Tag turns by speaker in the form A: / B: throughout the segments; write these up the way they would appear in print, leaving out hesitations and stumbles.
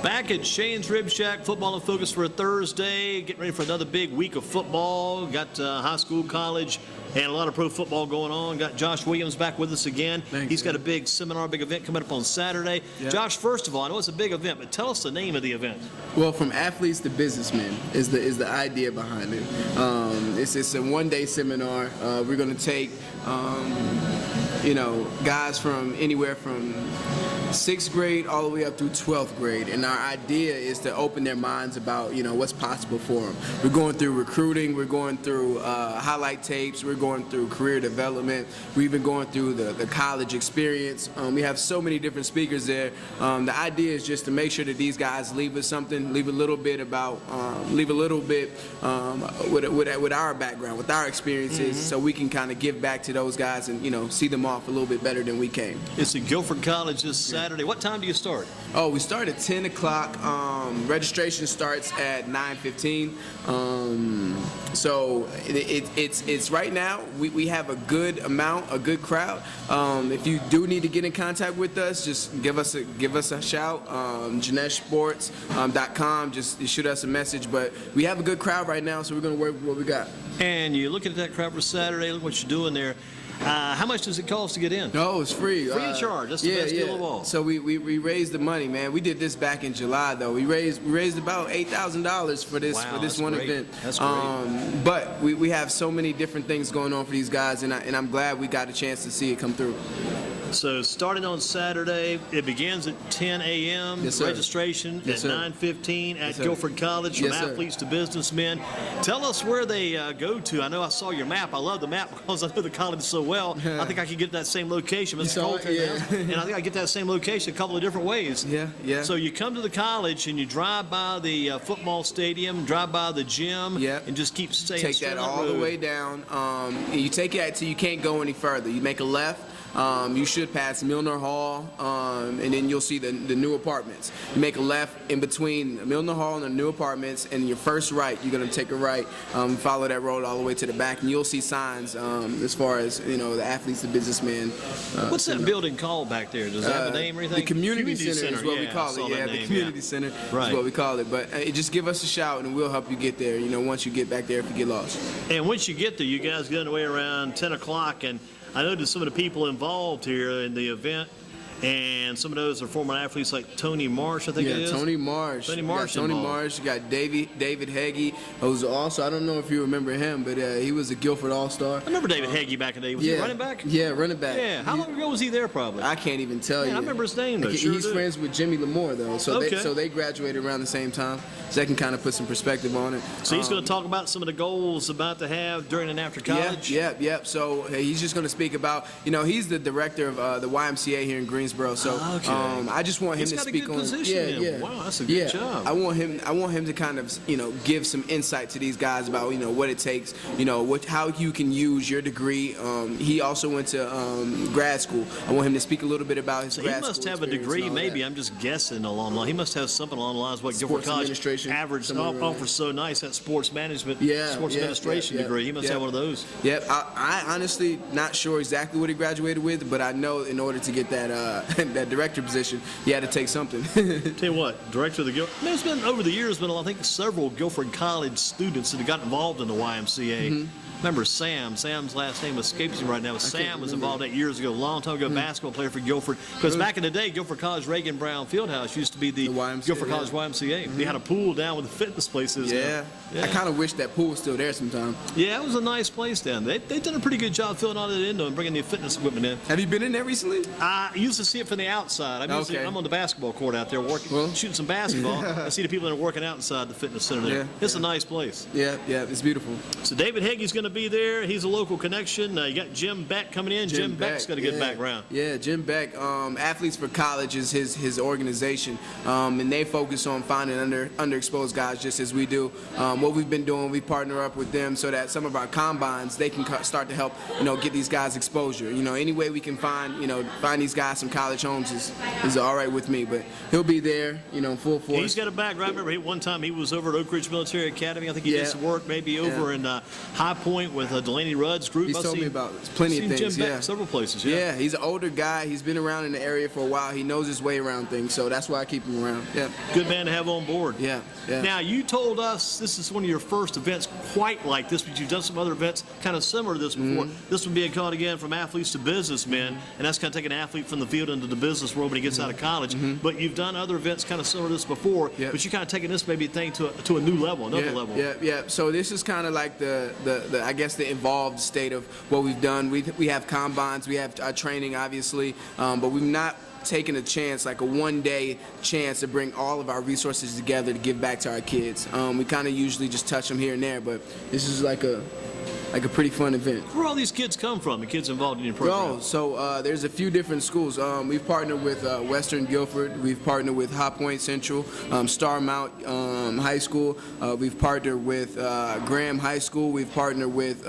A: Back at Shane's Ribshack, football in focus for a Thursday. Getting ready for another big week of football. Got high school, college, and a lot of pro football going on. Got Josh Williams back with us again.
B: Thanks,
A: He's got a big seminar, big event coming up on Saturday.
B: Yeah.
A: Josh, first of all, I know it's a big event, but tell us the name of the event.
B: Well, from athletes to businessmen is the idea behind it. It's a one-day seminar. We're going to take guys from anywhere from 6th grade all the way up through 12th grade, and our idea is to open their minds about what's possible for them. We're going through recruiting, we're going through highlight tapes, we're going through career development, we're even going through the college experience. We have so many different speakers there. The idea is just to make sure that these guys leave us something, leave a little bit with our background, with our experiences, so we can kind of give back to those guys and see them off a little bit better than we came.
A: It's at Guilford College this Saturday. What time do you start?
B: Oh, we start at 10 o'clock. Registration starts at 9:15. So it's right now, we have a good crowd. If you do need to get in contact with us, just give us a shout. JaneshSports.com. Just shoot us a message. But we have a good crowd right now, so we're going to work with what we got.
A: And you look at that crowd for Saturday, look what you're doing there. How much does it cost to get in?
B: No, it's free.
A: Free of charge. That's the best deal of all.
B: So we raised the money, man. We did this back in July, though. We raised about $8,000 for this one
A: great.
B: event.
A: That's great.
B: But we have so many different things going on for these guys, and I'm glad we got a chance to see it come through.
A: So starting on Saturday, it begins at 10 a.m.
B: Yes, sir.
A: Registration
B: Yes,
A: at
B: sir.
A: 9:15 at
B: Yes, sir.
A: Guilford College, from
B: Yes, sir.
A: athletes to businessmen. Tell us where they go to. I know I saw your map. I love the map because I know the college so well. I think I could get that same location. Mr. Colton, and I think I get that same location a couple of different ways.
B: Yeah.
A: So you come to the college and you drive by the football stadium, drive by the gym, and just keep staying
B: Take
A: straight
B: that
A: on
B: all
A: road.
B: the way down. And you take it until you can't go any further. You make a left. You should pass Milner Hall, and then you'll see the new apartments. You make a left in between Milner Hall and the new apartments, and your first right, you're going to take a right, follow that road all the way to the back, and you'll see signs as far as, the athletes, the businessmen.
A: What's that building called back there? Does it have a name or anything?
B: The Community Center is what we call it.
A: Yeah,
B: the Community Center is what we call it. But just give us a shout, and we'll help you get there, once you get back there if you get lost.
A: And once you get there, you guys get away around 10 o'clock, and I noticed some of the people involved here in the event, and some of those are former athletes like Tony Marsh, I think it is.
B: Tony Marsh.
A: Tony Marsh.
B: Tony Marsh. You got David Heggie, who's also, I don't know if you remember him, but he was a Guilford All-Star.
A: I remember David Heggie back in the day. Was he running back?
B: Yeah, running back.
A: Yeah. How long ago was he there, probably?
B: I can't even tell you.
A: I remember his name, though.
B: He's friends with Jimmy Lamore, though. So they graduated around the same time. So they can kind of put some perspective on it.
A: So he's going to talk about some of the goals about to have during and after college?
B: Yep. So he's just going to speak about, he's the director of the YMCA here in Greensboro. So I just want him to speak on.
A: Yeah. Wow, that's a good job.
B: I want him to kind of, give some insight to these guys about, what it takes, how you can use your degree. He also went to grad school. I want him to speak a little bit about his grad school.
A: He must have a degree, maybe. I'm just guessing along the line. He must have something along the lines of what Guilford College average offers so nice, that sports management, sports administration degree. He must have one of those.
B: Yep. I honestly not sure exactly what he graduated with, but I know in order to get that that director position, he had to take something.
A: Tell you what, director of the Guilford. There's been over the years I think several Guilford College students that have got involved in the YMCA. Remember Sam? Sam's last name escapes me right now. Sam was involved 8 years ago, a long time ago, basketball player for Guilford. Because back in the day, Guilford College Reagan Brown Fieldhouse used to be the YMCA, Guilford College YMCA. They had a pool down with the fitness places.
B: Yeah. I kind of wish that pool was still there sometime.
A: Yeah, it was a nice place down there. They've done a pretty good job filling all that in, though, and bringing the fitness equipment in.
B: Have you been in there recently?
A: I used to see it from the outside. I'm on the basketball court out there shooting some basketball. I see the people that are working out inside the fitness center there.
B: Yeah.
A: It's a nice place.
B: Yeah, it's beautiful.
A: So David Heggie's going to be there. He's a local connection. You got Jim Beck coming in. Jim Beck's got a good background.
B: Yeah, Jim Beck. Athletes for College is his organization, and they focus on finding underexposed guys just as we do. What we've been doing, we partner up with them so that some of our combines, they can start to help, get these guys exposure. Any way we can find these guys some college homes is all right with me. But he'll be there, full force.
A: He's got a background. I remember one time he was over at Oak Ridge Military Academy. I think he did some work maybe over in High Point. Point with Delaney Rudd's group.
B: He's told me about plenty of things.
A: Jim back
B: Yeah,
A: several places.
B: Yeah, he's an older guy. He's been around in the area for a while. He knows his way around things, so that's why I keep him around. Yeah.
A: Good man to have on board.
B: Yeah. Yeah.
A: Now, you told us this is one of your first events quite like this, but you've done some other events kind of similar to this before. This would be a call again from athletes to businessmen, and that's kind of taking an athlete from the field into the business world when he gets out of college. But you've done other events kind of similar to this before, but you kind of taking this maybe thing to a new level, another level.
B: Yeah. So this is kind of like the I guess the involved state of what we've done. We have combines, we have training, obviously, but we've not taken a chance, like a one-day chance, to bring all of our resources together to give back to our kids. We kind of usually just touch them here and there, but this is like a pretty fun event.
A: Where all these kids come from, the kids involved in your program?
B: So there's a few different schools. We've partnered with Western Guilford. We've partnered with High Point Central, Starmount High School. We've partnered with Graham High School. We've partnered with,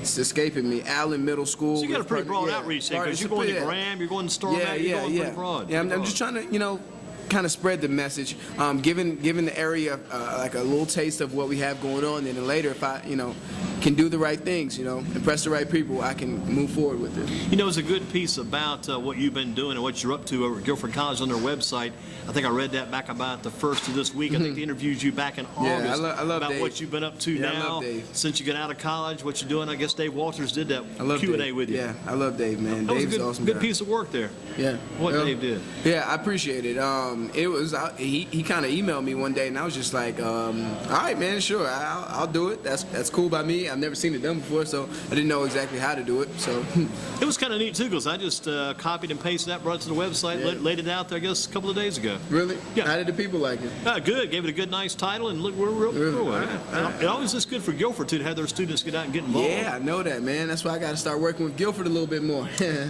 B: it's escaping me, Allen Middle School.
A: So you got a pretty broad outreach there, because you're going to Graham, you're going to Starmount, you're going pretty broad.
B: Yeah, I'm just trying to, kind of spread the message, giving the area like a little taste of what we have going on, and then later, if I can do the right things, impress the right people, I can move forward with it.
A: It's a good piece about what you've been doing and what you're up to over at Guilford College on their website. I think I read that back about the first of this week. I think they interviewed you back in August
B: I love
A: about
B: Dave.
A: what you've been up to now
B: I love Dave.
A: since you got out of college, what you're doing. I guess Dave Walters did that Q&A with you.
B: Yeah, I love Dave, man.
A: That was
B: Dave's
A: a good,
B: awesome
A: good
B: guy.
A: piece of work there.
B: Yeah.
A: What Dave did.
B: Yeah, I appreciate it. It was he kind of emailed me one day, and I was just like, all right, man, sure, I'll do it. That's cool by me. I've never seen it done before, so I didn't know exactly how to do it. So
A: it was kind of neat too, because I just copied and pasted that, brought it to the website, laid it out there, I guess, a couple of days ago.
B: Really?
A: Yeah.
B: How did the people like it?
A: Good. Gave it a good, nice title, and look, we're real cool.
B: All right.
A: It always is good for Guilford too to have their students get out and get involved.
B: Yeah, I know that, man. That's why I got to start working with Guilford a little bit more.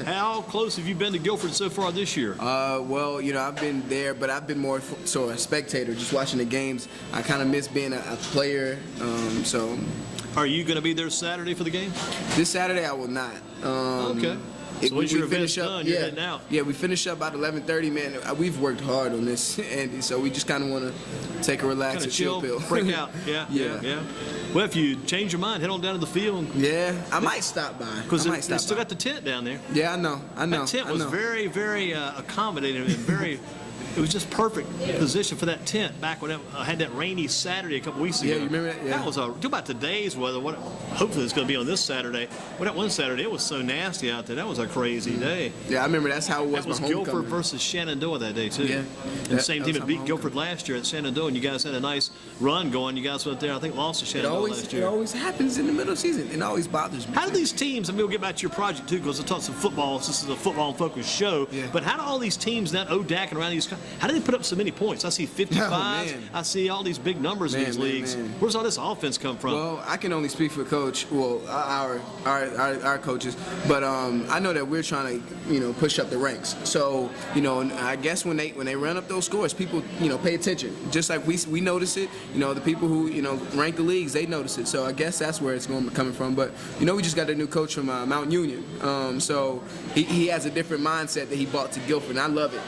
A: How close have you been to Guilford so far this year?
B: Well, I've been there, but I've been more so a spectator, just watching the games. I kind of miss being a player, so.
A: Are you going to be there Saturday for the game?
B: This Saturday I will not.
A: Okay. So once your event's done, you're heading out.
B: Yeah, we finish up about 11:30, man. We've worked hard on this, Andy, so we just kind of want to take a relax and
A: chill
B: pill.
A: break out. Yeah. Well, if you change your mind, head on down to the field.
B: Yeah, I might stop by.
A: Because they still got the tent down there.
B: Yeah, I know.
A: That tent was very, very accommodating and very. It was just perfect position for that tent back when I had that rainy Saturday a couple weeks ago.
B: Yeah, you remember that? Yeah.
A: That was talk about today's weather. Hopefully it's going to be on this Saturday. Well, that one Saturday, it was so nasty out there. That was a crazy day.
B: Yeah, I remember that's how it was.
A: That was Guilford versus Shenandoah that day, too.
B: Yeah.
A: And the same team that beat Guilford last year at Shenandoah, and you guys had a nice run going. You guys went there, I think, lost to Shenandoah last year.
B: It always happens in the middle of the season. It always bothers me.
A: How do these teams, we'll get back to your project, too, because I talked some football. This is a football-focused show.
B: Yeah.
A: But how do all these teams, that ODAC and around these, how do they put up so many points? I see 55. I see all these big numbers in these leagues. Where's all this offense come from?
B: Well, I can only speak for Coach. Well, our coaches, but I know that we're trying to push up the ranks. So I guess when they run up those scores, people pay attention. Just like we notice it. The people who rank the leagues, they notice it. So I guess that's where it's coming from. But we just got a new coach from Mount Union. So he has a different mindset that he brought to Guilford, and I love it.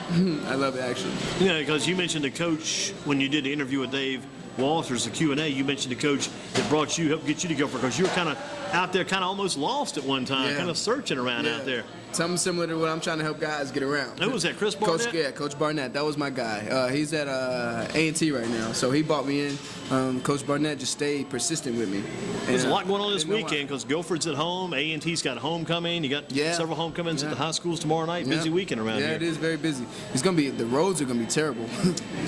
B: I love it actually.
A: Yeah, because you mentioned the coach when you did the interview with Dave Walters, the Q&A. You mentioned the coach that helped get you to Guilford, because you were kind of out there, kind of almost lost at one time, kind of searching around out there.
B: Something similar to what I'm trying to help guys get around.
A: Who was that, Chris Barnett?
B: Coach Barnett. That was my guy. He's at A&T right now, so he brought me in. Coach Barnett just stayed persistent with me.
A: There's a lot going on this weekend because Guilford's at home. A&T's got homecoming. You got several homecomings at the high schools tomorrow night. Busy weekend around here. Yeah,
B: it is very busy. The roads are going to be terrible.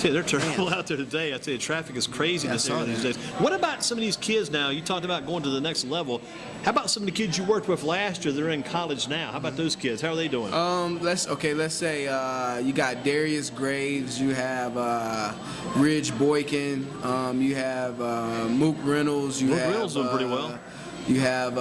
A: Yeah, they're terrible out there today. I tell you, traffic is crazy this area these days. What about some of these kids now? You talked about going to the next level. How about some of the kids you worked with last year that are in college now? How about those kids? How are they doing?
B: Let's say you got Darius Graves, you have Ridge Boykin, you have Mook Reynolds,
A: Reynolds doing pretty well.
B: You have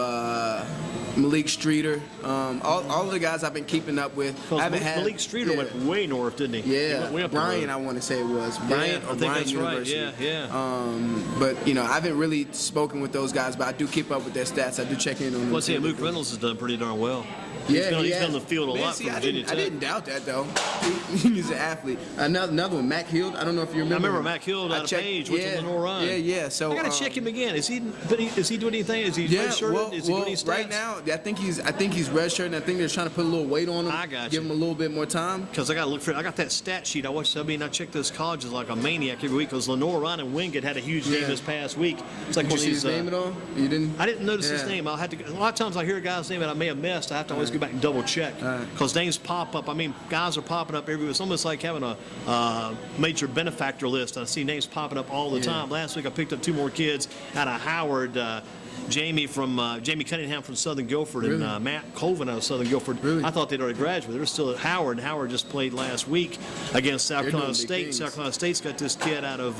B: Malik Streeter, all of the guys I've been keeping up with.
A: Malik Streeter went way north, didn't he?
B: Yeah,
A: he went
B: Brian, I want to say it was Brian.
A: I think that's
B: University.
A: right. Yeah.
B: But I haven't really spoken with those guys, but I do keep up with their stats. I do check in on them.
A: Mook Reynolds has done pretty darn well.
B: Yeah,
A: he's been on the field a lot
B: See,
A: for Virginia Tech.
B: I didn't doubt that though. He's an athlete. Another one, Mac Hill. I don't know if you remember.
A: I remember Mac Hill out of Page, which is Lenore Ryan.
B: Yeah. So
A: I gotta check him again. Is he doing anything? Is he redshirted? Is he doing any stats?
B: Right now, I think he's redshirted, and I think they're trying to put a little weight on him.
A: I got
B: give
A: you.
B: him a little bit more time.
A: Because I got to look for it. I got that stat sheet. I watched and I check those colleges like a maniac every week. Because Lenore Ryan and Wingate had a huge game this past week. It's like
B: Did
A: one
B: you
A: of
B: see
A: these.
B: his name at all? You didn't?
A: I didn't notice his
B: Yeah.
A: name. I'll have to. A lot of times I hear a guy's name that I may have missed. I have to always go back and double check because names pop up. I mean, guys are popping up everywhere. It's almost like having a major benefactor list. I see names popping up all the time. Last week I picked up 2 more kids out of Howard. Jamie Cunningham from Southern Guilford and Matt Colvin out of Southern Guilford.
B: Really?
A: I thought they'd already graduated. They're still at Howard, and Howard just played last week against South Carolina State.
B: things.
A: South Carolina State's got this kid out of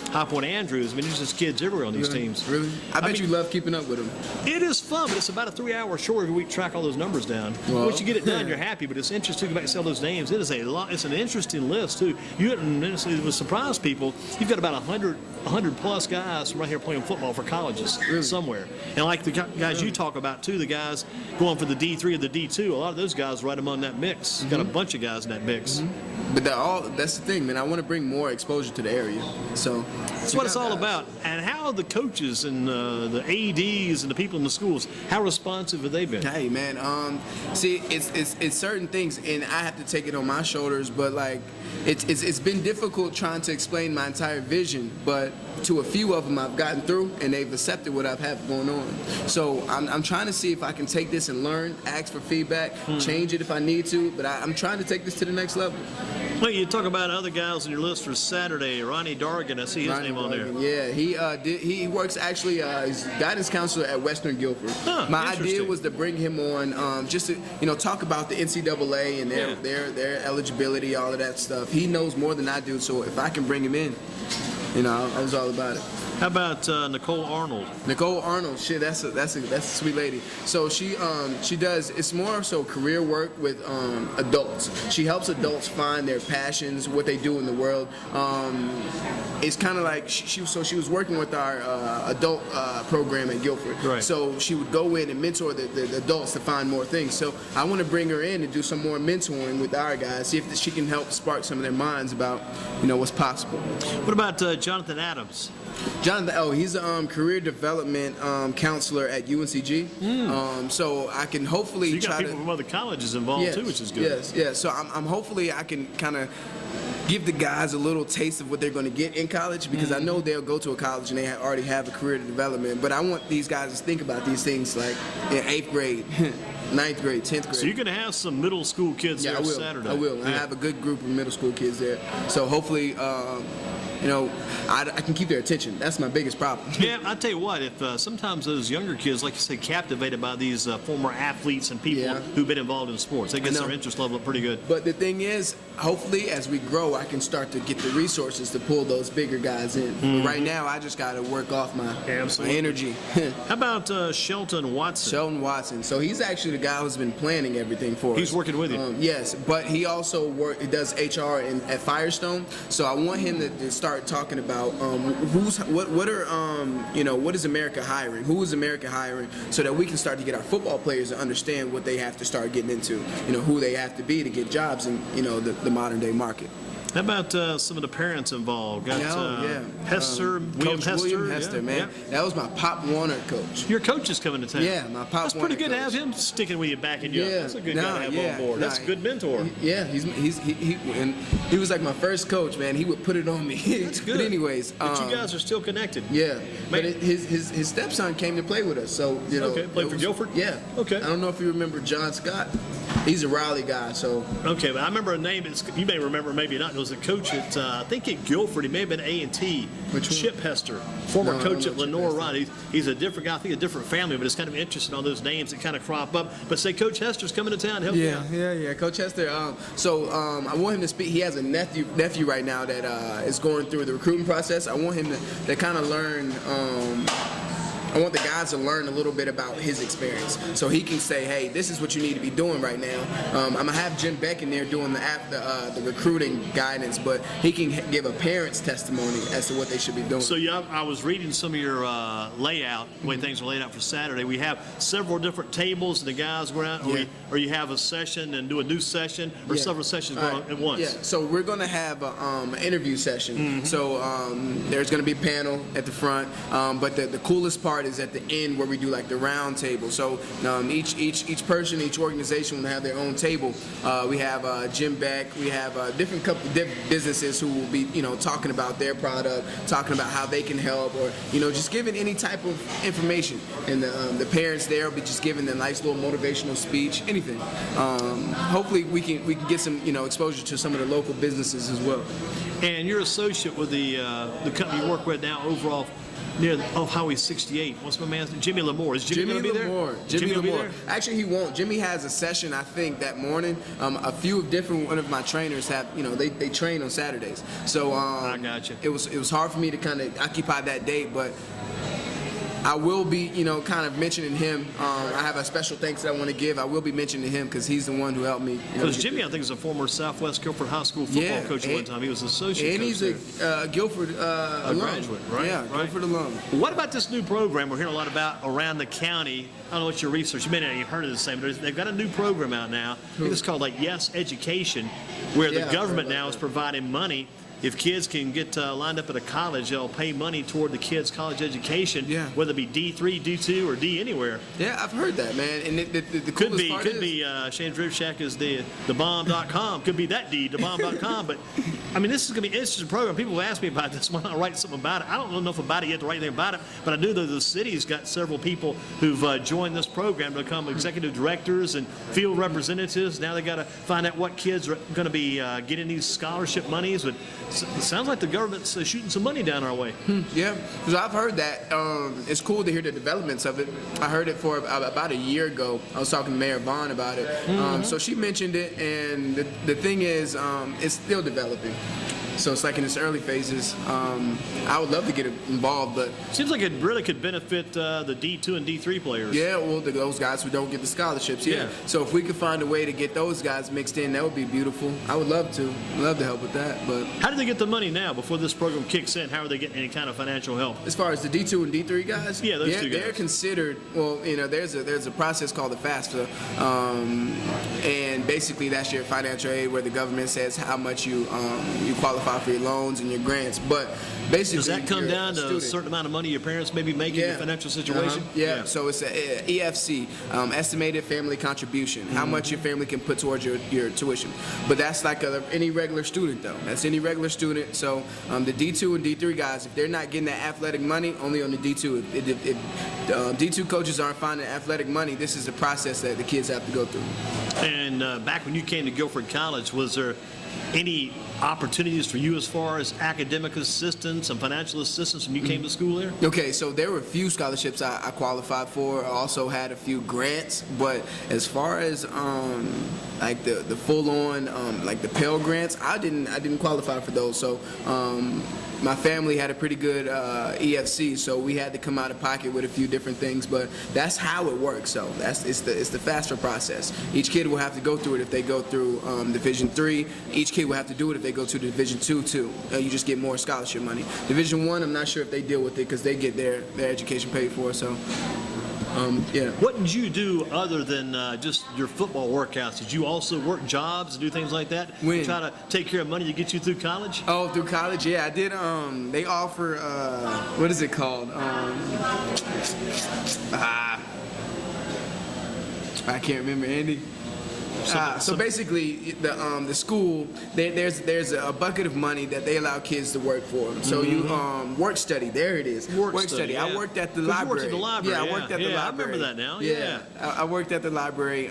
A: High Point Andrews. I mean, there's just kids everywhere on these teams.
B: Really? I bet you love keeping up with him.
A: It is fun, but it's about a 3-hour show every week to track all those numbers down.
B: Well,
A: Once you get it done, you're happy, but it's interesting to go back and see all those names. It is a lot. It's an interesting list, too. It would surprise people. You've got about 100 plus guys from right here playing football for colleges somewhere. And like the guys you talk about, too, the guys going for the D3 or the D2, a lot of those guys right among that mix. Got a bunch of guys in that mix.
B: But that's the thing, man. I want to bring more exposure to the area. So
A: That's what it's all about. And how the coaches and the ADs and the people in the schools, how responsive have they been?
B: Hey, man. See, it's certain things, and I have to take it on my shoulders. But like, it's been difficult trying to explain my entire vision. But to a few of them, I've gotten through, and they've accepted what I've had going on. So I'm trying to see if I can take this and learn, ask for feedback, change it if I need to. But I'm trying to take this to the next level.
A: Well, you talk about other guys on your list for Saturday. Ronnie Dargan, I see his name on there.
B: Yeah, he works actually as guidance counselor at Western Guilford. My idea
A: interesting.
B: was to bring him on just to talk about the NCAA and their eligibility, all of that stuff. He knows more than I do, so if I can bring him in, I was all about it.
A: How about Nicole Arnold?
B: Nicole Arnold, shit, that's a sweet lady. So she does, it's more so career work with adults. She helps adults find their passions, what they do in the world. It's kind of like she was working with our adult program at Guilford.
A: Right.
B: So she would go in and mentor the adults to find more things. So I want to bring her in and do some more mentoring with our guys, see if she can help spark some of their minds about what's possible.
A: What about Jonathan Adams?
B: Jonathan, he's a career development counselor at UNCG. So I can hopefully
A: So you got
B: try
A: people
B: to.
A: from other colleges involved too, which is good.
B: Yes. So I'm hopefully I can kind of give the guys a little taste of what they're going to get in college, because I know they'll go to a college and they already have a career development. But I want these guys to think about these things like in 8th grade, 9th grade, 10th grade.
A: So you're going to have some middle school kids there Saturday.
B: I will.
A: Yeah.
B: I have a good group of middle school kids there. So hopefully, I can keep their attention. That's my biggest problem.
A: Yeah, I tell you what, if sometimes those younger kids, like you say, captivated by these former athletes and people who've been involved in sports, that gets their interest level up pretty good.
B: But the thing is, hopefully, as we grow, I can start to get the resources to pull those bigger guys in. But right now, I just got to work off my energy.
A: How about Shelton Watson?
B: Shelton Watson. So he's actually the guy who's been planning everything for us.
A: He's working with you.
B: Yes, but he also does HR at Firestone. So I want him to start talking about what is America hiring? Who is America hiring? So that we can start to get our football players to understand what they have to start getting into. Who they have to be to get jobs in the modern day market.
A: How about some of the parents involved? Got Hester,
B: Coach William Hester,
A: yeah,
B: man.
A: yeah.
B: That was my Pop Warner coach.
A: Your coach is coming to town.
B: Yeah, my Pop
A: That's
B: Warner
A: pretty good to
B: coach.
A: have him sticking with you, backing you up. That's a good guy to have on board. That's a good mentor.
B: Yeah, he was like my first coach, man. He would put it on me.
A: That's good.
B: But anyways,
A: but you guys are still connected.
B: Yeah, but his stepson came to play with us, so
A: Okay, played for Guilford.
B: Yeah.
A: Okay.
B: I don't know if you remember John Scott. He's a Raleigh guy, so.
A: Okay, but I remember a name. You may remember, maybe not. It was a coach at I think at Guilford. He may have been A&T.
B: Which one?
A: Chip Hester, former coach at
B: Chip
A: Lenore
B: Hester.
A: Ryan. He's a different guy. I think a different family, but it's kind of interesting on those names that kind of crop up. But say Coach Hester's coming to town to help you out.
B: Yeah. Coach Hester. I want him to speak. He has a nephew right now that is going through the recruiting process. I want him to kind of learn. I want the guys to learn a little bit about his experience, so he can say, hey, this is what you need to be doing right now. I'm gonna have Jim Beck in there doing the recruiting guidance, but he can give a parent's testimony as to what they should be doing.
A: So yeah, I was reading some of your layout, the way things are laid out for Saturday. We have several different tables, and the guys go out, or you have a session and do a new session, or several sessions going on at once.
B: Yeah, so we're going to have an interview session. So there's going to be a panel at the front, but the coolest part is at the end where we do like the round table. So each person, each organization will have their own table. We have Jim Beck, we have different businesses who will be talking about their product, talking about how they can help, or just giving any type of information. And the parents there will be just giving a nice little motivational speech, anything. Hopefully we can get some exposure to some of the local businesses as well.
A: And you're associate with the company you work with now overall near Highway 68. What's my man's name? Jimmy Lamore. Is Jimmy going to be there?
B: Jimmy
A: will be
B: Lamore.
A: there?
B: Actually, he won't. Jimmy has a session, I think, that morning. A few different one of my trainers have, they train on Saturdays. So
A: I got you.
B: It was hard for me to kind of occupy that date, but I will be, kind of mentioning him. I have a special thanks that I want to give. I will be mentioning him because he's the one who helped me.
A: Because Jimmy, I think, is a former Southwest Guilford High School football coach at one time. He was an associate
B: and
A: coach
B: he's a Guilford alum.
A: Graduate, right?
B: Yeah,
A: right.
B: Guilford alum.
A: What about this new program we're hearing a lot about around the county? I don't know what your research, you may not have heard of the same, but they've got a new program out now. I think it's called like Yes Education, where the government now is providing money. If kids can get lined up at a college, they'll pay money toward the kids' college education, whether it be D3, D2, or D anywhere.
B: Yeah, I've heard that, man. And the coolest part
A: could be Shane's Ribshack is the bomb.com. Could be that D, the bomb.com. But I mean, this is going to be an interesting program. People have asked me about this. Why not write something about it? I don't know enough about it yet to write anything about it, but I do know the city's got several people who've joined this program to become executive directors and field representatives. Now they got to find out what kids are going to be getting these scholarship monies. But it sounds like the government's shooting some money down our way.
B: Yeah, because I've heard that. It's cool to hear the developments of it. I heard it for about a year ago. I was talking to Mayor Vaughn about it. So she mentioned it, and the thing is, it's still developing. So it's like in its early phases. I would love to get involved, but
A: seems like it really could benefit the D2 and D3 players.
B: Yeah, well, those guys who don't get the scholarships. Yeah. So if we could find a way to get those guys mixed in, that would be beautiful. I would love to. Love to help with that. But
A: how do they get the money now before this program kicks in? How are they getting any kind of financial help?
B: As far as the D2 and D3 guys,
A: those two guys.
B: They're considered. Well, there's a process called the FAFSA, and basically that's your financial aid where the government says how much you qualify for your loans and your grants. But basically,
A: does that come down to a certain amount of money your parents may be making in your financial situation?
B: Yeah. So it's a EFC, estimated family contribution, how much your family can put towards your tuition. But that's like any regular student, though. That's any regular student. So the D2 and D3 guys, if they're not getting that athletic money, only on the D2. If D2 coaches aren't finding athletic money, this is the process that the kids have to go through.
A: And back when you came to Guilford College, was there any opportunities for you as far as academic assistance and financial assistance when you came to school there?
B: Okay, so there were a few scholarships I qualified for. I also had a few grants, but as far as like the full-on like the Pell grants, I didn't qualify for those. So my family had a pretty good EFC, so we had to come out of pocket with a few different things, but that's how it works. So it's the FAFSA process. Each kid will have to go through it if they go through Division III. Each kid will have to do it if they go to Division II too. You just get more scholarship money. Division I, I'm not sure if they deal with it because they get their education paid for. So.
A: What did you do other than just your football workouts? Did you also work jobs and do things like that?
B: When?
A: Try to take care of money to get you through college?
B: Oh, through college, yeah, I did. They offer what is it called? I can't remember, Andy. So basically, the school there's a bucket of money that they allow kids to work for. So you work study. There it is. Work study.
A: Yeah.
B: I worked at the library.
A: You worked at the library.
B: Yeah, I worked at the library.
A: I remember that now. Yeah.
B: I worked at the library.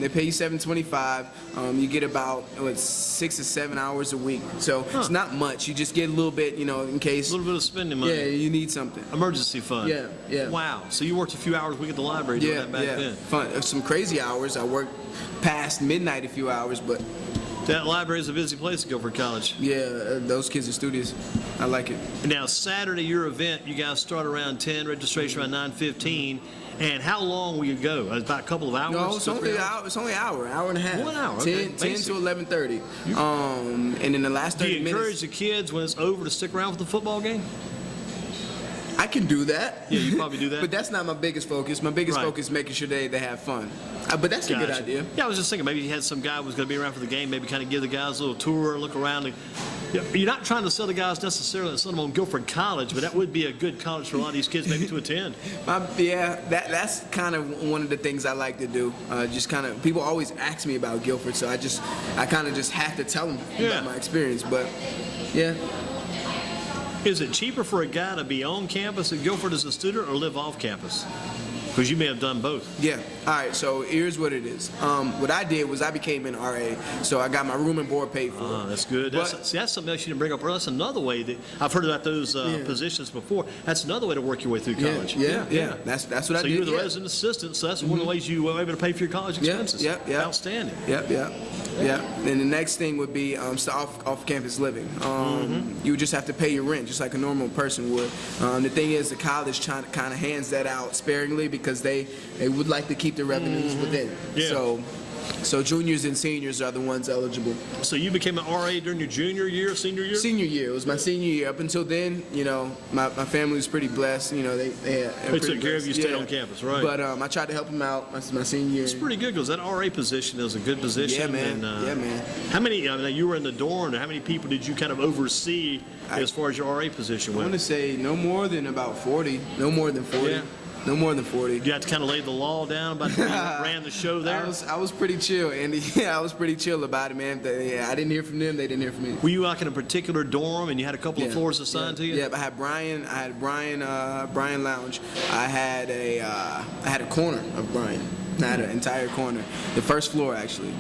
B: They pay you $7.25. You get about 6 or 7 hours a week. So it's not much. You just get a little bit, in case.
A: A little bit of spending money.
B: Yeah, you need something.
A: Emergency fund.
B: Yeah.
A: Wow. So you worked a few hours a week at the library doing that back then.
B: Fun. Some crazy hours. I worked past midnight a few hours, but
A: That library is a busy place at Guilford College.
B: Yeah, those kids are studious. I like it.
A: Now, Saturday, your event, you guys start around 10, registration around 9:15. And how long will you go? About a couple of hours?
B: No, it's only an hour. It's only an hour and a half.
A: 1 hour, okay.
B: 10 to 11:30. And in the last 30
A: Do you encourage
B: minutes,
A: the kids when it's over to stick around for the football game?
B: I can do that.
A: Yeah, you probably do that.
B: But that's not my biggest focus. My biggest
A: Right.
B: focus is making sure they have fun. But that's a good
A: Gotcha.
B: idea.
A: Yeah, I was just thinking maybe you had some guy who was going to be around for the game, maybe kind of give the guys a little tour, look around. You're not trying to sell the guys necessarily, sell them on Guilford College, but that would be a good college for a lot of these kids maybe to attend.
B: That's kind of one of the things I like to do. Just kind of, people always ask me about Guilford, so I kind of just have to tell them about my experience. But yeah.
A: Is it cheaper for a guy to be on campus at Guilford as a student or live off campus? Because you may have done both.
B: Yeah. All right. So here's what it is. What I did was I became an RA, so I got my room and board paid for.
A: That's good. That's something else you didn't bring up. That's another way that I've heard about those positions before. That's another way to work your way through college.
B: Yeah. That's what I did.
A: So you're the resident assistant. So that's one of the ways you were able to pay for your college expenses.
B: Yeah.
A: Outstanding.
B: Yeah. And the next thing would be off-campus living. You would just have to pay your rent, just like a normal person would. The thing is, the college kind of hands that out sparingly because they would like to keep the revenues within.
A: Yeah.
B: So juniors and seniors are the ones eligible.
A: So you became an RA during your junior year, senior year?
B: Senior year. It was my senior year. Up until then, my family was pretty blessed. They
A: took care of you, stayed on campus, right?
B: But I tried to help them out my senior year.
A: It's pretty good because that RA position is a good position.
B: Yeah, man.
A: And, how many, you were in the dorm, how many people did you kind of oversee as far as your RA position
B: I want to
A: went?
B: say no more than about 40. No more than 40.
A: Yeah.
B: No more than 40.
A: You had to kind of lay the law down about who ran the show there?
B: I was pretty chill, Andy. Yeah, I was pretty chill about it, man. I didn't hear from them. They didn't hear from me.
A: Were you like in a particular dorm and you had a couple of floors assigned to you?
B: Yeah, but I had Brian Lounge. I had a corner of Brian. I had an entire corner. The first floor, actually.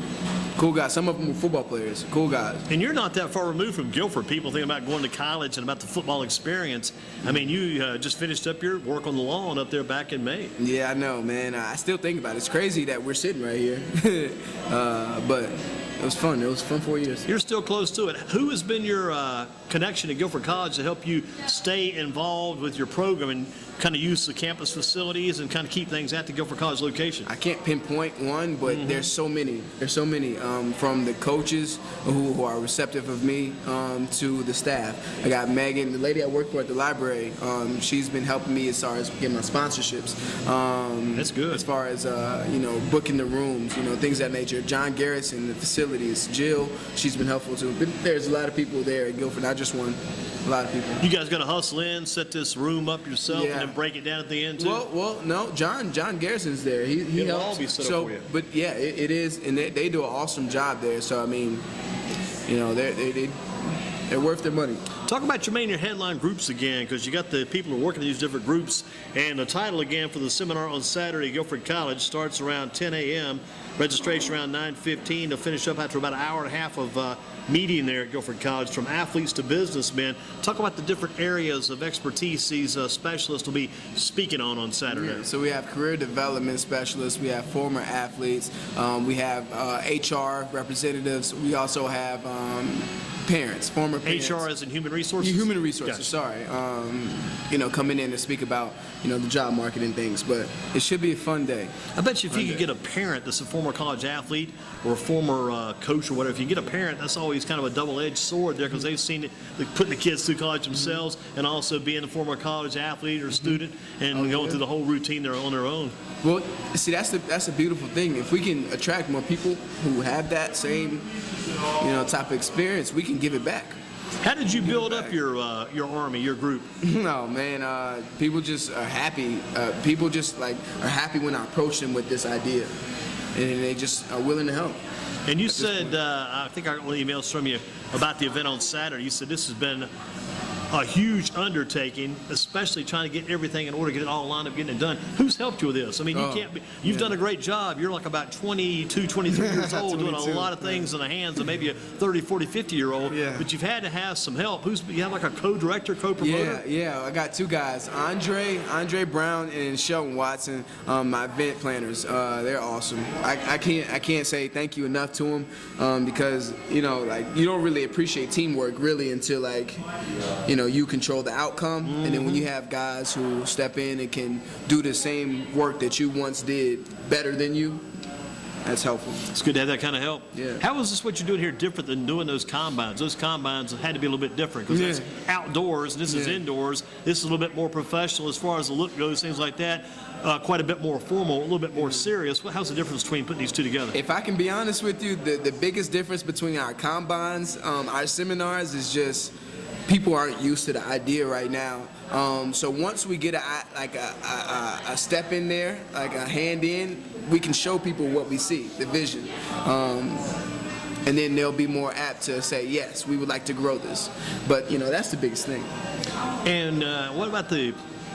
B: Cool guys. Some of them were football players. Cool guys.
A: And you're not that far removed from Guilford. People think about going to college and about the football experience. I mean, you just finished up your work on the lawn up there back in May.
B: Yeah, I know, man. I still think about it. It's crazy that we're sitting right here. But it was fun. It was fun 4 years.
A: You're still close to it. Who has been your connection to Guilford College to help you stay involved with your program and kind of use the campus facilities and kind of keep things at the Guilford College location?
B: I can't pinpoint one, but there's so many. There's so many, from the coaches who are receptive of me to the staff. I got Megan, the lady I work for at the library. She's been helping me as far as getting my sponsorships.
A: That's good.
B: As far as booking the rooms, things of that nature. John Garrison, the facilities. Jill, she's been helpful too. But there's a lot of people there at Guilford, not just one. A lot of people.
A: You guys got to hustle in, set this room up yourself,
B: Yeah.
A: and then break it down at the end too?
B: Well, no. John Garrison's there. He
A: It'll
B: helps.
A: all be set up for you.
B: But yeah, it is, and they do an awesome job there. So I mean, they're worth their money.
A: Talk about your main headline groups again, because you got the people who are working in these different groups. And the title again for the seminar on Saturday at Guilford College starts around 10 a.m. Registration around 9:15. They'll finish up after about an hour and a half of meeting there at Guilford College, from athletes to businessmen. Talk about the different areas of expertise these specialists will be speaking on Saturday.
B: Yeah, so we have career development specialists, we have former athletes, we have HR representatives, we also have former parents.
A: HR as in human resources?
B: Human resources,
A: Gotcha.
B: sorry. Coming in to speak about, the job market and things, but it should be a fun day.
A: I bet you if you could get a parent that's a former college athlete or a former coach or whatever, if you get a parent, that's always kind of a double-edged sword there, because they've seen it, putting the kids through college themselves and also being a former college athlete or student and going through the whole routine there on their own.
B: Well, see, that's a beautiful thing. If we can attract more people who have that same, type of experience, we can give it back.
A: How did you build up your army, your group?
B: No, man. People just are happy. People just are happy when I approach them with this idea, and they just are willing to help.
A: And you said, I think I got one of the emails from you about the event on Saturday. You said this has been a huge undertaking, especially trying to get everything in order, get it all lined up, getting it done. Who's helped you with this? I mean, you've done a great job. You're like about 22, 23 years old, doing a lot of things in the hands of maybe a 30, 40, 50-year-old, but you've had to have some help. You have like a co-director, co-promoter?
B: Yeah, I got two guys, Andre Brown and Sheldon Watson, my event planners. They're awesome. I can't say thank you enough to them because, you don't really appreciate teamwork really until you control the outcome, and then when you have guys who step in and can do the same work that you once did better than you, that's helpful.
A: It's good to have that kind of help.
B: Yeah.
A: How is this what you're doing here different than doing those combines? Those combines had to be a little bit different because that's outdoors and this is indoors. This is a little bit more professional as far as the look goes, things like that. Quite a bit more formal, a little bit more serious. How's the difference between putting these two together?
B: If I can be honest with you, the biggest difference between our combines, our seminars, is just people aren't used to the idea right now. So once we get a step in there, like a hand in, we can show people what we see, the vision. And then they'll be more apt to say, yes, we would like to grow this. But, that's the biggest thing.
A: And what about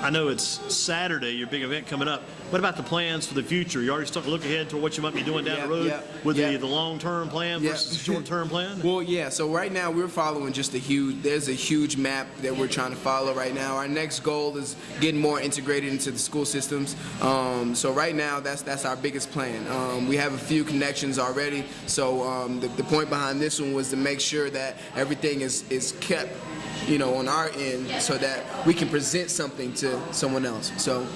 A: I know it's Saturday, your big event coming up. What about the plans for the future? You already starting to look ahead to what you might be doing down the road with the long-term plan versus the short-term plan?
B: Well, yeah. So right now we're following there's a huge map that we're trying to follow right now. Our next goal is getting more integrated into the school systems. So right now that's our biggest plan. We have a few connections already. So the point behind this one was to make sure that everything is kept on our end so that we can present something to someone else. So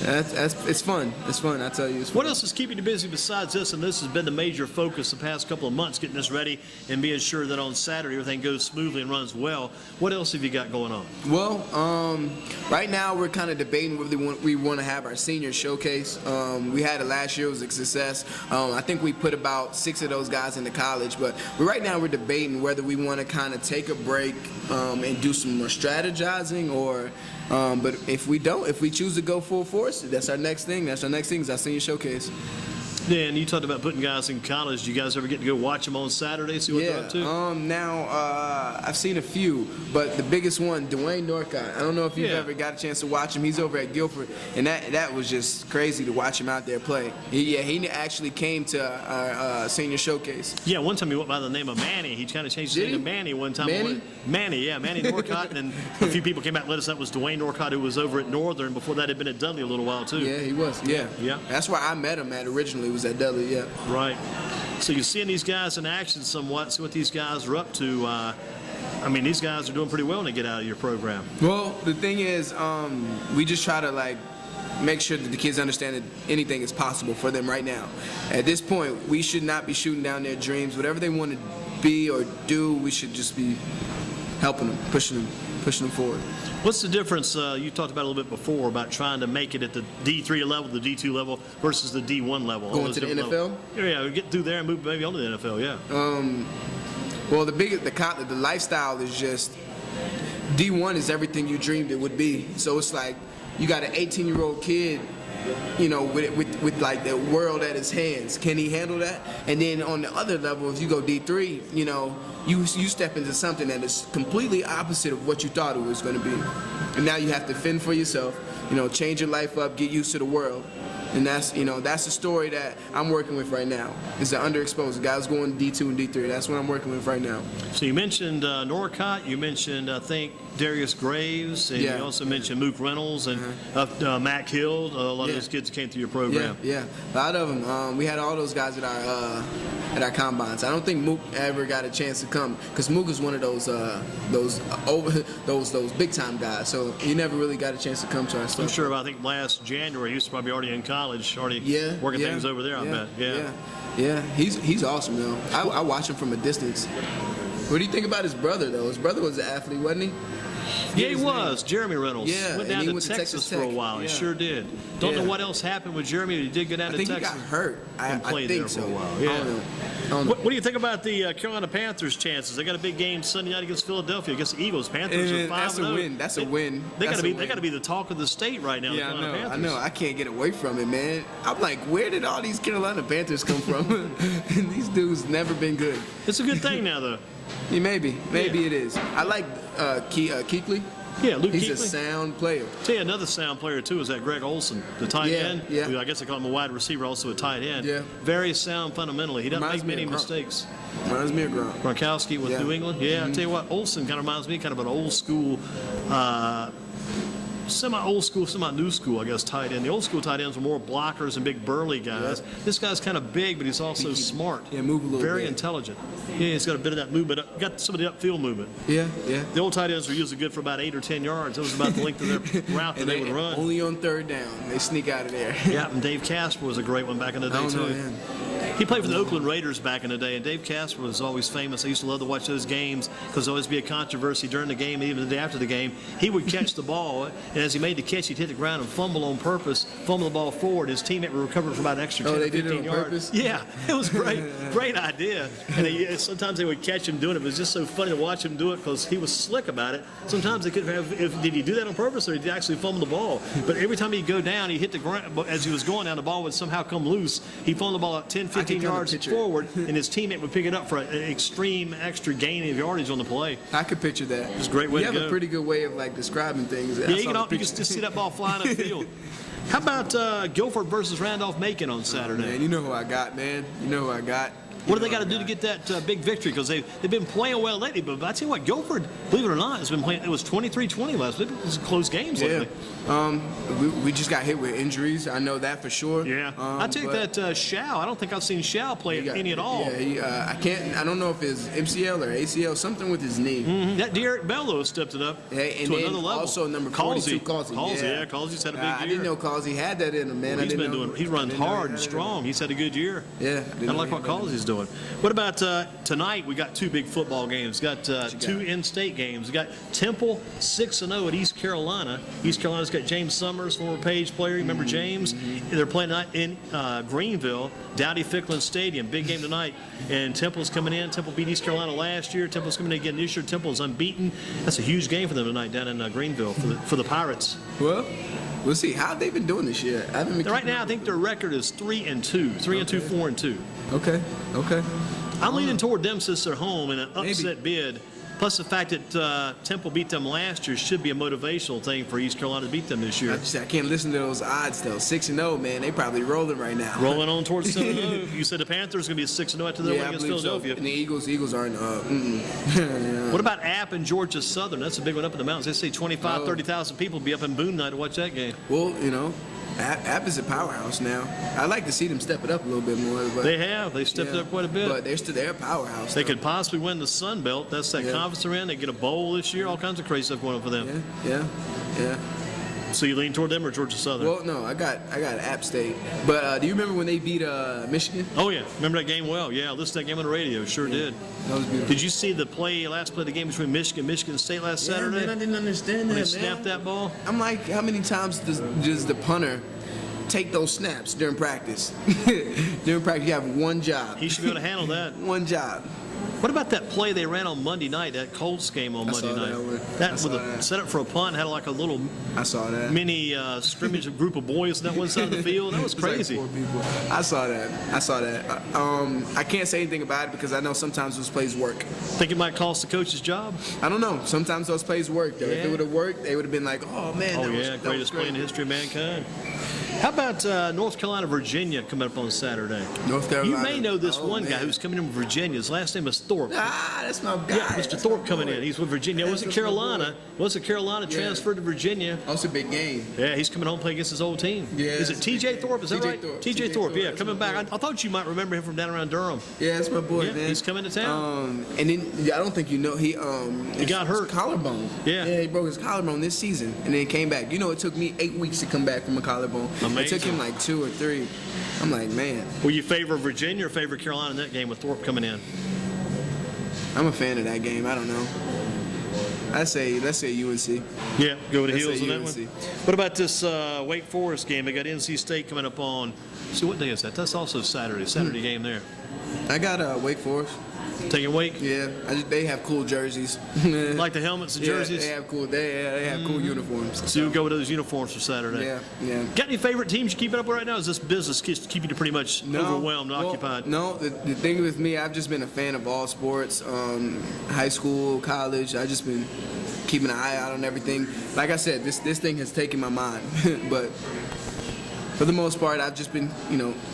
B: it's fun. It's fun, I tell you. It's fun.
A: What else is keeping you busy besides this? And this has been the major focus the past couple of months, getting this ready and being sure that on Saturday everything goes smoothly and runs well. What else have you got going on?
B: Well, right now we're kind of debating whether we want to have our senior showcase. We had it last year. It was a success. I think we put about 6 of those guys into college. But right now we're debating whether we want to kind of take a break and do some more strategizing or but if we choose to go full force, that's our next thing. That's our next thing is our senior showcase.
A: Yeah, and you talked about putting guys in college. Do you guys ever get to go watch them on Saturday, see what they're up to?
B: Now, I've seen a few, but the biggest one, Dwayne Norcott. I don't know if you've ever got a chance to watch him. He's over at Guilford, and that was just crazy to watch him out there play. He actually came to our senior showcase.
A: Yeah, one time he went by the name of Manny. He kind of changed his name to Manny one time. Manny Norcott, and then a few people came out and let us know it was Dwayne Norcott who was over at Northern. Before that, had been at Dudley a little while, too.
B: Yeah, he was. Yeah. That's where I met him at originally. Was at Dudley, yeah.
A: Right. So you're seeing these guys in action somewhat, see what these guys are up to. These guys are doing pretty well when they get out of your program.
B: Well, the thing is, we just try to make sure that the kids understand that anything is possible for them right now. At this point, we should not be shooting down their dreams. Whatever they want to be or do, we should just be helping them, pushing them forward.
A: What's the difference, you talked about a little bit before, about trying to make it at the D3 level, the D2 level, versus the D1 level?
B: Going to the NFL?
A: Yeah, get through there and move maybe on to the NFL, yeah.
B: Well, the lifestyle is just, D1 is everything you dreamed it would be. So it's like, you got an 18-year-old kid, with the world at his hands. Can he handle that? And then on the other level, if you go D3, you step into something that is completely opposite of what you thought it was going to be. And now you have to fend for yourself, change your life up, get used to the world. And that's the story that I'm working with right now. Is the underexposed guys going D2 and D3. That's what I'm working with right now.
A: So you mentioned Norcott. You mentioned, I think, Darius Graves, and you also mentioned Mook Reynolds and Mac Hill. A lot of those kids came through your program.
B: Yeah, a lot of them. We had all those guys at our combines. I don't think Mook ever got a chance to come because Mook is one of those big time guys. So he never really got a chance to come to our stuff.
A: I'm sure. I think last January he was probably already in college, already working things over there. I bet.
B: Yeah. He's awesome though. I watch him from a distance. What do you think about his brother though? His brother was an athlete, wasn't he?
A: Yeah, he was. Jeremy Reynolds.
B: Yeah,
A: went down to Texas for a while. He sure did. Don't know what else happened with Jeremy, but he did go down to Texas.
B: I think he got hurt.
A: And played there for a while.
B: Yeah. I don't know.
A: What do you think about the Carolina Panthers' chances? They got a big game Sunday night against Philadelphia. Against the Eagles. Panthers are 5-0.
B: That's a win. That's a win.
A: They got to be the talk of the state right now.
B: Yeah,
A: I
B: know. I can't get away from it, man. I'm like, where did all these Carolina Panthers come from? These dudes never been good.
A: It's a good thing now, though.
B: Yeah, maybe it is. I like Kuechly.
A: Yeah, Luke
B: He's
A: Kuechly.
B: a sound player.
A: Tell you another sound player too is that Greg Olson, the tight end.
B: Yeah.
A: Who I guess they call him a wide receiver, also a tight end.
B: Yeah.
A: Very sound fundamentally. He doesn't
B: Reminds
A: make
B: me
A: many
B: of Gronk.
A: mistakes.
B: Reminds me of Gronk.
A: Gronkowski with
B: Yeah.
A: New England. Yeah, I tell you what, Olson kind of reminds me kind of an old school, semi-old school, semi-new school, I guess, tight end. The old school tight ends were more blockers and big burly guys.
B: Yeah.
A: This guy's kind of big, but he's also smart.
B: Yeah, move a little
A: Very
B: bit.
A: intelligent. Yeah, he's got a bit of that movement. Got some of the upfield movement.
B: Yeah.
A: The old tight ends were usually good for about 8 or 10 yards. That was about the length of their route that
B: And
A: they would run.
B: only on third down, they sneak out of there.
A: Yeah, and Dave Casper was a great one back in the day,
B: I don't know
A: too.
B: him.
A: He played for the Oakland Raiders back in the day, and Dave Casper was always famous. I used to love to watch those games because there would always be a controversy during the game, even the day after the game. He would catch the ball, and as he made the catch, he'd hit the ground and fumble on purpose, fumble the ball forward. His teammate would recover for about an extra 10
B: Oh,
A: or
B: they
A: 15
B: did it on
A: yards.
B: purpose?
A: Yeah, it was great. Great idea. And sometimes they would catch him doing it. It was just so funny to watch him do it because he was slick about it. Sometimes they could have, did he do that on purpose or did he actually fumble the ball? But every time he'd go down, he hit the ground. But as he was going down, the ball would somehow come loose. He fumbled the ball out 10, 15 yards forward, and his teammate would pick it up for an extreme extra gain of yardage on the play.
B: I could picture that.
A: It's a great way
B: you
A: to
B: have
A: go.
B: a pretty good way of like describing things.
A: Yeah, you can just see that ball flying upfield. How about Guilford versus Randolph-Macon on Saturday?
B: Man, you know who I got, man. You know who I got.
A: What do they got to do to get that big victory? Because they've been playing well lately. But I tell you what, Guilford, believe it or not, has been playing. It was 23-20 last week. It was close games
B: Yeah.
A: lately.
B: We just got hit with injuries. I know that for sure.
A: Yeah. I take
B: but
A: that Shao. I don't think I've seen Shao play
B: he got-
A: any at all.
B: Yeah, I don't know if it's MCL or ACL, something with his knee.
A: That Derek Bello stepped it up
B: Hey, and
A: to
B: then
A: another level.
B: also number 42, Causey.
A: Yeah, Causey's had a big year.
B: I didn't know Causey had that in him, man.
A: He's been doing. He's run hard and strong. He's had a good year.
B: Yeah.
A: I like what Causey's doing. What about tonight? We got two big football games. We got two in-state games. We got Temple 6-0 at East Carolina. East Carolina's got James Summers, former Page player. Remember James? They're playing tonight in Greenville, Dowdy Ficklin Stadium. Big game tonight. And Temple's coming in. Temple beat East Carolina last year. Temple's coming in again this year. Temple's unbeaten. That's a huge game for them tonight down in Greenville for the Pirates.
B: Well, we'll see. How have they been doing this year? I haven't been
A: Right now, I think their record is 3-2, 3-2, 4-2.
B: Okay.
A: I'm leaning toward them since they're home in an upset bid. Plus the fact that Temple beat them last year should be a motivational thing for East Carolina to beat them this year.
B: I can't listen to those odds though. 6-0, man. They probably rolling right now.
A: Rolling on towards 7-0. You said the Panthers are going to be 6-0 after their win
B: I
A: against
B: believe so.
A: Philadelphia.
B: And the Eagles aren't. Yeah.
A: What about App and Georgia Southern? That's a big one up in the mountains. They say 25, 30,000 people will be up in Boone night to watch that game.
B: Well, App is a powerhouse now. I'd like to see them step it up a little bit more. But
A: They have. They stepped it up quite a bit.
B: But they're a powerhouse.
A: They
B: though.
A: could possibly win the Sun Belt. That's that conference they're in. They get a bowl this year. All kinds of crazy stuff going on for them.
B: Yeah.
A: So you lean toward them or Georgia Southern?
B: Well, no, I got App State. But do you remember when they beat Michigan?
A: Oh, yeah. Remember that game well? Yeah, I listened to that game on the radio. Sure did.
B: That was beautiful.
A: Did you see the last play of the game between Michigan and Michigan State last Saturday?
B: Man, I didn't understand
A: When
B: that,
A: they
B: man.
A: snapped that ball?
B: I'm like, how many times does the punter take those snaps during practice? During practice, you have one job.
A: He should be able to handle that.
B: One job.
A: What about that play they ran on Monday night, that Colts game on Monday
B: saw
A: night?
B: that one.
A: That
B: I
A: with
B: saw
A: a
B: that.
A: setup for a punt, had like a little
B: I saw that.
A: mini scrimmage group of boys on that one side of the field. That was
B: It's like
A: crazy.
B: 4 people. I saw that. I can't say anything about it because I know sometimes those plays work.
A: Think it might cost the coach's job?
B: I don't know. Sometimes those plays work. Though. If
A: Yeah.
B: it would have worked, they would have been like, "Oh man,
A: Oh,
B: that was,
A: yeah,
B: that
A: greatest
B: was
A: play in the
B: great."
A: history of mankind. How about North Carolina, Virginia coming up on Saturday?
B: North Carolina.
A: You may know this
B: Oh,
A: one guy
B: man.
A: who's coming in from Virginia. His last name is Thorpe.
B: Ah, that's my guy.
A: Yeah, Mr.
B: That's
A: Thorpe
B: my
A: coming
B: boy.
A: in. He's with Virginia.
B: That's
A: Wasn't
B: my
A: Carolina? Wasn't Carolina
B: Yeah.
A: transferred to Virginia?
B: Oh, it's a big game.
A: Yeah, he's coming home to play against his old team.
B: Yeah,
A: Is it
B: it's
A: T.J.
B: big.
A: Thorpe? Is that
B: T.J.
A: right?
B: Thorpe.
A: T.J.
B: T.J.
A: Thorpe,
B: Thorpe,
A: yeah,
B: that's
A: coming
B: my
A: back.
B: boy.
A: I thought you might remember him from down around Durham.
B: Yeah, that's my boy,
A: Yeah,
B: man.
A: he's coming to town.
B: And then I don't think you know he
A: got
B: his
A: hurt.
B: collarbone.
A: Yeah.
B: he broke his collarbone this season and then came back. You know, it took me 8 weeks to come back from a collarbone.
A: Amazing.
B: It took him like 2 or 3. I'm like, man,
A: Will you favor Virginia or favor Carolina in that game with Thorpe coming in?
B: I'm a fan of that game. I don't know. Let's say UNC.
A: Yeah, go with the
B: Let's
A: heels
B: say
A: on that
B: UNC.
A: one. What about this Wake Forest game? They got NC State coming up on. See, what day is that? That's also Saturday game there.
B: I got Wake Forest.
A: Taking Wake?
B: Yeah, they have cool jerseys.
A: Like the helmets and jerseys?
B: They have cool. They have cool uniforms.
A: So you'll go with those uniforms for Saturday.
B: Yeah.
A: Got any favorite teams you keeping up with right now? Is this business keeping you pretty much overwhelmed, occupied?
B: No, the thing with me, I've just been a fan of all sports, high school, college. I've just been keeping an eye out on everything. Like I said, this thing has taken my mind, but for the most part, I've just been,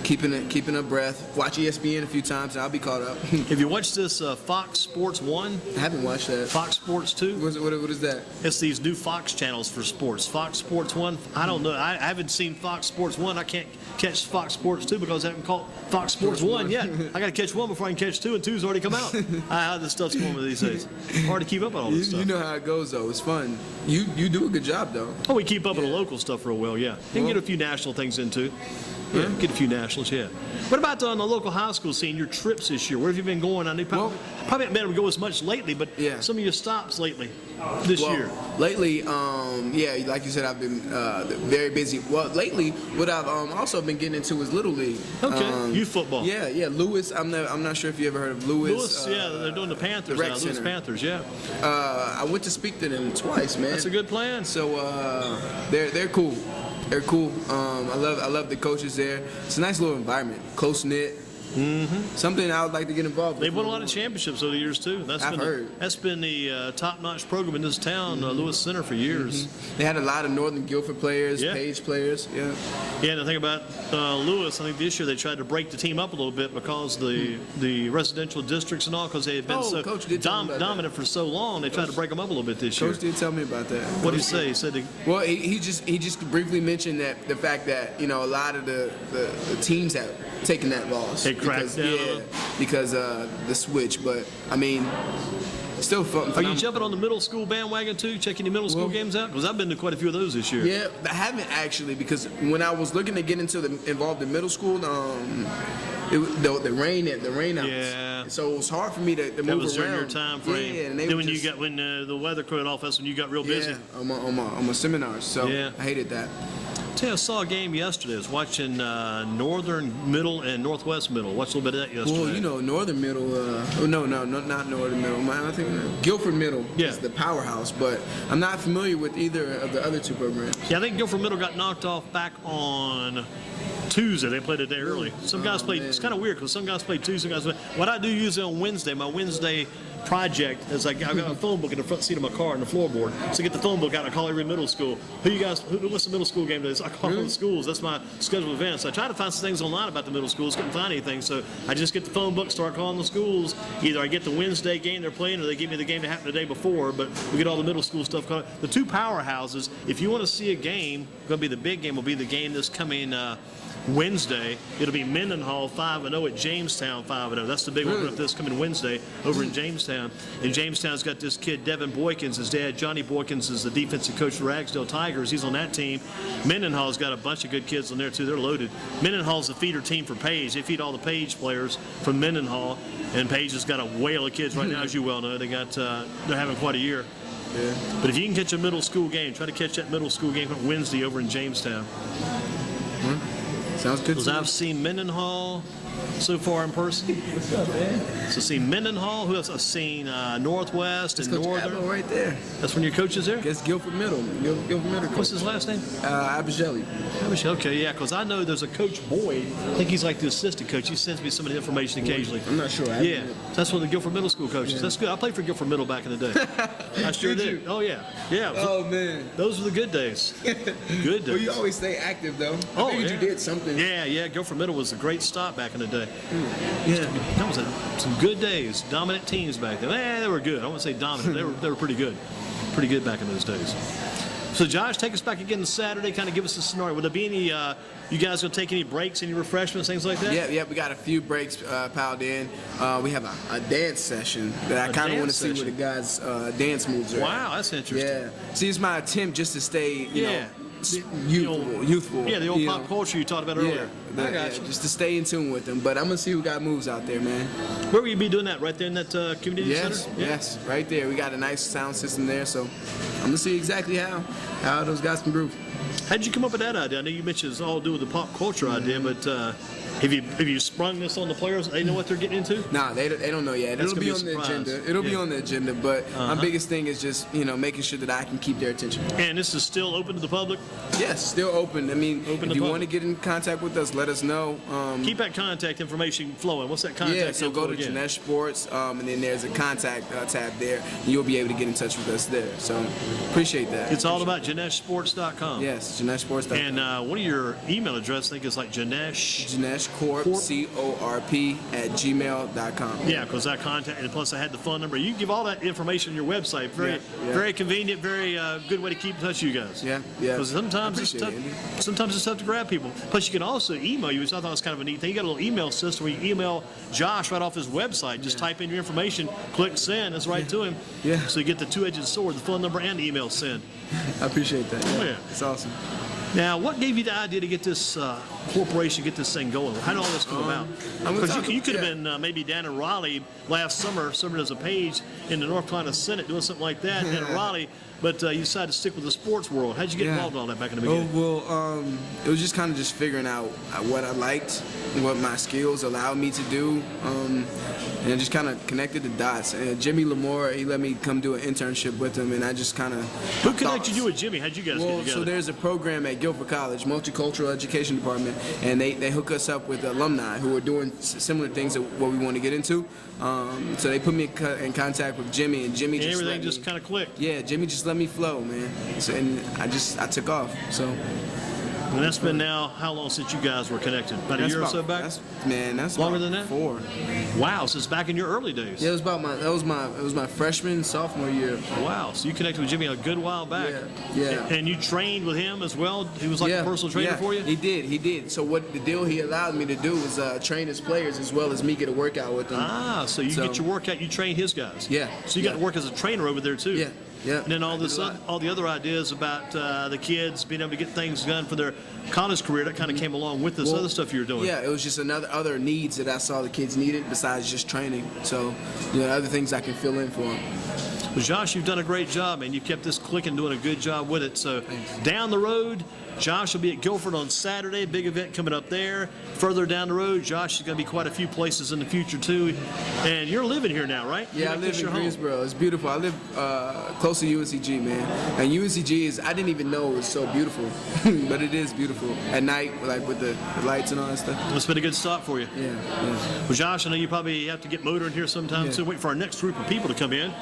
B: keeping a breath. Watch ESPN a few times, and I'll be caught up.
A: Have you watched this Fox Sports 1?
B: I haven't watched that.
A: Fox Sports 2?
B: What is that?
A: It's these new Fox channels for sports. Fox Sports 1, I don't know. I haven't seen Fox Sports 1. I can't catch Fox Sports 2 because I haven't caught Fox Sports 1 yet. I got to catch 1 before I can catch 2, and 2's already come out. How this stuff's going with these days. Hard to keep up on all this stuff.
B: You know how it goes, though. It's fun. You do a good job, though.
A: Oh, we keep up with the local stuff real well, yeah. You can get a few national things into. Yeah, get a few nationals, yeah. What about on the local high school scene, your trips this year? Where have you been going? I know probably haven't been able to go as much lately, but some of your stops lately this year.
B: Lately, like you said, I've been very busy. Well, lately, what I've also been getting into is Little League.
A: Okay, youth football.
B: Yeah. Lewis, I'm not sure if you ever heard of Lewis.
A: Yeah, they're doing the Panthers now. Lewis Panthers, yeah.
B: I went to speak to them twice, man.
A: That's a good plan.
B: So they're cool. They're cool. I love the coaches there. It's a nice little environment, close knit. Mm-hmm. Something I would like to get involved with.
A: They've won a lot of championships over the years too.
B: I've heard.
A: That's been the top-notch program in this town, Lewis Center, for years.
B: Mm-hmm. They had a lot of Northern Guilford players, Page players. Yeah.
A: Yeah, and the thing about Lewis, I think this year they tried to break the team up a little bit because the residential districts and all, because they had been so dominant for so long. They tried to break them up a little bit this year.
B: Coach did tell me about that.
A: What did he say? He said
B: he just briefly mentioned that the fact that a lot of the teams have taken that loss. Because the switch, but I mean, still fun.
A: Are you jumping on the middle school bandwagon too? Checking the middle school games out? Because I've been to quite a few of those this year.
B: Yeah, I haven't actually, because when I was looking to get involved in middle school, the rain out. Yeah. So it was hard for me to move around.
A: That was during your time frame.
B: Yeah, and
A: then when the weather cleared off, that's when you got real busy.
B: Yeah, on my seminars. So I hated that.
A: I saw a game yesterday. I was watching Northern Middle and Northwest Middle. Watched a little bit of that yesterday.
B: Well, Northern Middle. Not Northern Middle. I think Guilford Middle is the powerhouse, but I'm not familiar with either of the other two programs.
A: Yeah, I think Guilford Middle got knocked off back on Tuesday. They played a day early. Some guys played. Man. It's kind of weird because some guys play Tuesday. Some guys play. What I do usually on Wednesday, my Wednesday project is I've got a phone book in the front seat of my car on the floorboard. So I get the phone book out and I call every middle school. What's the middle school game today? So I call all the schools. That's my scheduled event. So I try to find some things online about the middle schools. Couldn't find anything. So I just get the phone book, start calling the schools. Either I get the Wednesday game they're playing or they give me the game that happened the day before. But we get all the middle school stuff called. The two powerhouses, if you want to see a game, going to be the big game, will be the game this coming Wednesday. It'll be Mendenhall 5-0 at Jamestown 5-0. That's the big one this coming Wednesday over in Jamestown. And Jamestown's got this kid, Devin Boykins. His dad, Johnny Boykins, is the defensive coach for Ragsdale Tigers. He's on that team. Mendenhall's got a bunch of good kids on there, too. They're loaded. Mendenhall's the feeder team for Page. They feed all the Page players from Mendenhall. And Page has got a whale of kids right now, as you well know. They're having quite a year. Yeah. But if you can catch a middle school game, try to catch that middle school game on Wednesday over in Jamestown.
B: Sounds good.
A: Because I've seen Mendenhall so far in person.
B: What's up, man?
A: So seen Mendenhall. Who else? I've seen Northwest and Northern.
B: Abbo right there.
A: That's when your coach is there?
B: Guess Guilford Middle. Guilford Middle coach.
A: What's his last name?
B: Abisheli.
A: Okay, yeah, because I know there's a Coach Boyd. I think he's like the assistant coach. He sends me some of the information occasionally.
B: I'm not sure.
A: Yeah, that's one of the Guilford Middle School coaches. Yeah. That's good. I played for Guilford Middle back in the day. I sure did. Oh, yeah. Yeah.
B: Oh, man.
A: Those were the good days. Good days.
B: Well, you always stay active, though. I figured you did something.
A: Yeah. Guilford Middle was a great stop back in the day.
B: Yeah.
A: That was some good days. Dominant teams back then. They were good. I wouldn't say dominant. They were pretty good. Pretty good back in those days. So, Josh, take us back again to Saturday. Kind of give us a scenario. Would there be any, you guys going to take any breaks, any refreshments, things like that?
B: Yeah, we got a few breaks piled in. We have a dance session that I kind of want to see where the guys' dance moves are.
A: Wow, that's interesting.
B: Yeah. See, it's my attempt just to stay, youthful.
A: Yeah, the old pop culture you talked about earlier. I got you.
B: Just to stay in tune with them. But I'm going to see who got moves out there, man.
A: Where will you be doing that? Right there in that community center?
B: Yes, right there. We got a nice sound system there, so I'm going to see exactly how those guys can groove.
A: How did you come up with that idea? I know you mentioned it's all to do with the pop culture idea, but Have you sprung this on the players? They know what they're getting into?
B: Nah, they don't know yet.
A: That's
B: It'll
A: gonna
B: be
A: be a
B: on the
A: surprise.
B: agenda. It'll be
A: Yeah.
B: on the agenda, but my biggest thing is just, making sure that I can keep their attention.
A: And this is still open to the public?
B: Yes, still open. I mean,
A: Open
B: if
A: to
B: you
A: public.
B: want to get in contact with us, let us know.
A: Keep that contact information flowing. What's that contact
B: Yeah, so
A: info
B: go to
A: again?
B: Janesh Sports, and then there's a contact tab there. And you'll be able to get in touch with us there. So appreciate that.
A: It's all about JaneshSports.com.
B: Yes, JaneshSports.com.
A: And one of your email address, I think, is like Janesh.
B: Janesh Corp, CORP @gmail.com.
A: Yeah, because that contact, and plus I had the phone number. You can give all that information on your website. Very, very convenient, very good way to keep in touch with you guys.
B: Yeah.
A: Because sometimes it's tough.
B: Appreciate it, Andy.
A: Sometimes it's tough to grab people. Plus, you can also email you, which I thought was kind of a neat thing. You got a little email system where you email Josh right off his website. Just type in your information, click send. That's right to him.
B: Yeah.
A: So you get the two-edged sword, the phone number and the email send.
B: I appreciate that.
A: Yeah.
B: It's awesome.
A: Now, what gave you the idea to get this corporation, get this thing going? How did all this come about? Because you could have been maybe down in Raleigh last summer serving as a page in the North Carolina Senate doing something like that in Raleigh, but you decided to stick with the sports world. How'd you get involved in all that back in the beginning?
B: It was just kind of just figuring out what I liked, what my skills allowed me to do, and just kind of connected the dots. And Jimmy Lamore, he let me come do an internship with him, and I just kind of.
A: Who connected you with Jimmy? How'd you guys get together?
B: So there's a program at Guilford College, Multicultural Education Department, and they hook us up with alumni who are doing similar things to what we want to get into. So they put me in contact with Jimmy, and Jimmy
A: And
B: just
A: everything just kind of clicked.
B: Yeah, Jimmy just let me flow, man. So, and I took off. So.
A: And that's been now how long since you guys were connected? About a year or so back?
B: That's
A: Longer
B: about
A: than that?
B: 4.
A: Wow, since back in your early days.
B: Yeah, it was my freshman, sophomore year.
A: Wow, so you connected with Jimmy a good while back.
B: Yeah.
A: And you trained with him as well? He was like a personal trainer for you?
B: He did. So what the deal he allowed me to do was train his players as well as me get a workout with them.
A: So you get your workout, you train his guys.
B: Yeah.
A: So you got to work as a trainer over there too.
B: Yeah. Yeah.
A: And then all the other ideas about the kids being able to get things done for their college career, that kind of came along with this other stuff you were doing.
B: Yeah, it was just other needs that I saw the kids needed besides just training. So, other things I can fill in for them.
A: Well, Josh, you've done a great job, and you've kept this clicking, doing a good job with it. So down the road, Josh will be at Guilford on Saturday, big event coming up there. Further down the road, Josh is going to be quite a few places in the future too. And you're living here now, right?
B: Yeah, I live in Greensboro. It's beautiful. I live close to UNCG, man. And UNCG I didn't even know it was so beautiful, but it is beautiful at night, like with the lights and all that stuff.
A: It's been a good stop for you.
B: Yeah.
A: Well, Josh, I know you probably have to get motoring here sometime soon. Wait for our next group of people to come in.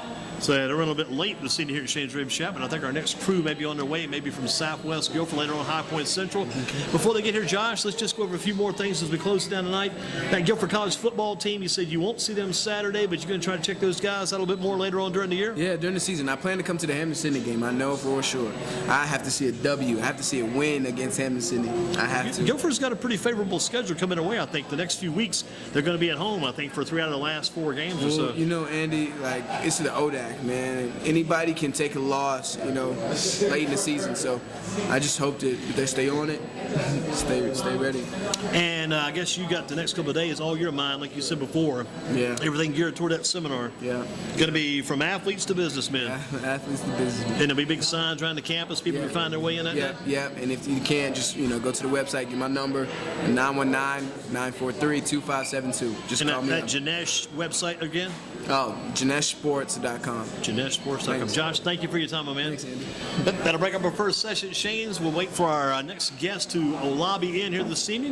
A: So they're a little bit late this evening here at Shane's Ribshack, but I think our next crew may be on their way, maybe from Southwest Guilford, later on High Point Central. Before they get here, Josh, let's just go over a few more things as we close down tonight. That Guilford College football team, you said you won't see them Saturday, but you're going to try to check those guys out a little bit more later on during the year?
B: Yeah, during the season. I plan to come to the Hampton-Sydney game. I know for sure. I have to see a W. I have to see a win against Hampton-Sydney. I have to.
A: Guilford's got a pretty favorable schedule coming away, I think. The next few weeks, they're going to be at home, I think, for 3 out of the last 4 games or so.
B: Andy, it's the ODAC, man. Anybody can take a loss, late in the season. So I just hope that they stay on it, stay ready.
A: And I guess you got the next couple of days all your mind, like you said before.
B: Yeah.
A: Everything geared toward that seminar.
B: Yeah.
A: Going to be from athletes to businessmen.
B: Athletes to business.
A: And there'll be big signs around the campus. People can find their way in that.
B: Yeah. And if you can't, just go to the website, get my number, 919-943-2572. Just call me.
A: That Janesh website again?
B: Oh, JaneshSports.com.
A: JaneshSports.com. Josh, thank you for your time, my man.
B: Thanks, Andy.
A: That'll break up our first session at Shane's. We'll wait for our next guest to lobby in here this evening.